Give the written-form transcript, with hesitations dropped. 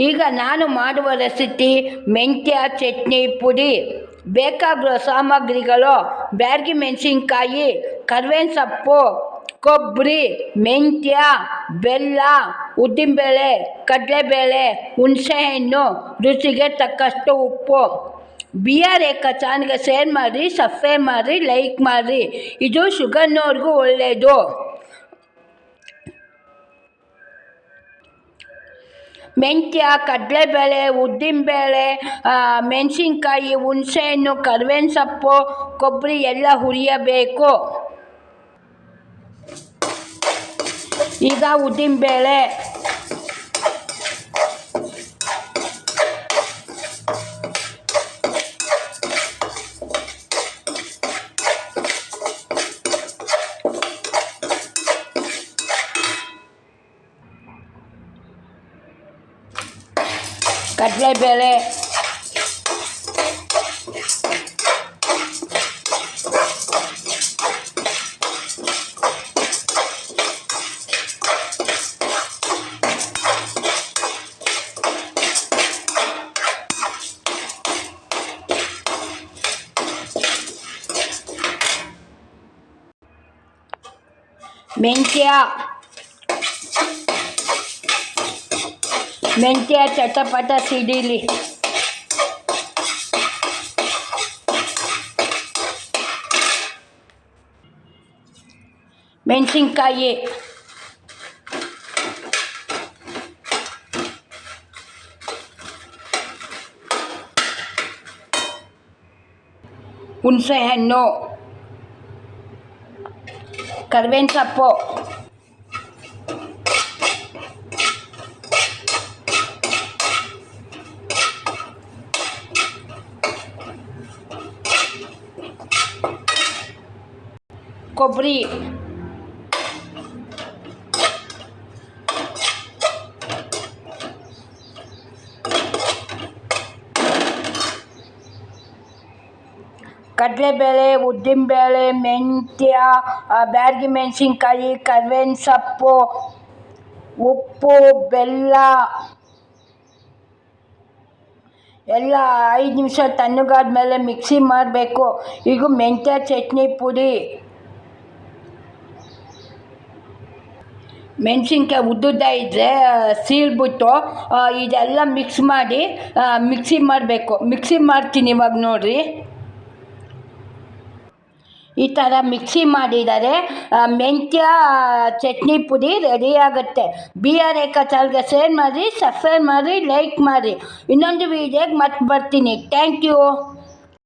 ಈಗ ನಾನು ಮಾಡುವ ರೆಸಿಪಿ ಮೆಂತ್ಯ ಚಟ್ನಿ ಪುಡಿ. ಬೇಕಾಗಿರೋ ಸಾಮಗ್ರಿಗಳು: ಬ್ಯಾಡಗಿ ಮೆಣಸಿನ್ಕಾಯಿ, ಕರ್ಬೇವಿನ ಸೊಪ್ಪು, ಕೊಬ್ಬರಿ, ಮೆಂತ್ಯ, ಬೆಲ್ಲ, ಉದ್ದಿನಬೇಳೆ, ಕಡಲೆಬೇಳೆ, ಹುಣಸೆಹಣ್ಣು, ರುಚಿಗೆ ತಕ್ಕಷ್ಟು ಉಪ್ಪು. ರೇಖಾ ಚಾನಲ್ಗೆ ಶೇರ್ ಮಾಡಿ, ಸಬ್ಸ್ಕ್ರೈಬ್ ಮಾಡಿ, ಲೈಕ್ ಮಾಡಿ. ಇದು ಶುಗರ್ನವ್ರಿಗೂ ಒಳ್ಳೆಯದು. ಮೆಂತ್ಯ, ಕಡಲೆಬೇಳೆ, ಉದ್ದಿನಬೇಳೆ, ಮೆಣಸಿನ್ಕಾಯಿ, ಹುಣಸೆಹಣ್ಣು, ಕರ್ಬೇವಿನ ಸೊಪ್ಪು, ಕೊಬ್ಬರಿ ಎಲ್ಲ ಹುರಿಯಬೇಕು. ಈಗ ಉದ್ದಿನಬೇಳೆ, ಕಡಲೆಬೇಳೆ, ಮೆಂತ್ಯ ಚಟಪಟ ಸಿಡಿಲಿ. ಮೆಣಸಿನ್ಕಾಯಿ, ಹುಣಸೆಹಣ್ಣು, ಕರ್ಬೇವಿನ ಸೊಪ್ಪು, ಕೊಬ್ಬರಿ, ಕಡಲೆಬೇಳೆ, ಉದ್ದಿನಬೇಳೆ, ಮೆಂತ್ಯ, ಬ್ಯಾಡಗಿ ಮೆಣಸಿನ್ಕಾಯಿ, ಕರ್ಬೇವಿನ ಸೊಪ್ಪು, ಉಪ್ಪು, ಬೆಲ್ಲ ಎಲ್ಲ 5 ನಿಮಿಷ ತಣ್ಣಗಾದ್ಮೇಲೆ ಮಿಕ್ಸಿ ಮಾಡಬೇಕು. ಈಗ ಮೆಂತ್ಯ ಚಟ್ನಿ ಪುಡಿ, ಮೆಣಸಿನ್ಕಾಯಿ ಉದ್ದುದ್ದ ಇದ್ದರೆ ಸೀಳ್ಬಿಟ್ಟು ಇದೆಲ್ಲ ಮಿಕ್ಸ್ ಮಾಡಿ ಮಿಕ್ಸಿ ಮಾಡಬೇಕು. ಮಿಕ್ಸಿ ಮಾಡ್ತೀನಿ ಇವಾಗ ನೋಡಿರಿ. ಈ ಥರ ಮಿಕ್ಸಿ ಮಾಡಿದರೆ ಮೆಂತ್ಯ ಚಟ್ನಿ ಪುಡಿ ರೆಡಿ ಆಗುತ್ತೆ. ರೇಖಾ ಚಾನಲ್ಗೆ ಶೇರ್ ಮಾಡಿ, ಸಬ್ಸ್ಕ್ರೈಬ್ ಮಾಡಿ, ಲೈಕ್ ಮಾಡಿ. ಇನ್ನೊಂದು ವೀಡಿಯೋಗೆ ಮತ್ತೆ ಬರ್ತೀನಿ. Thank you.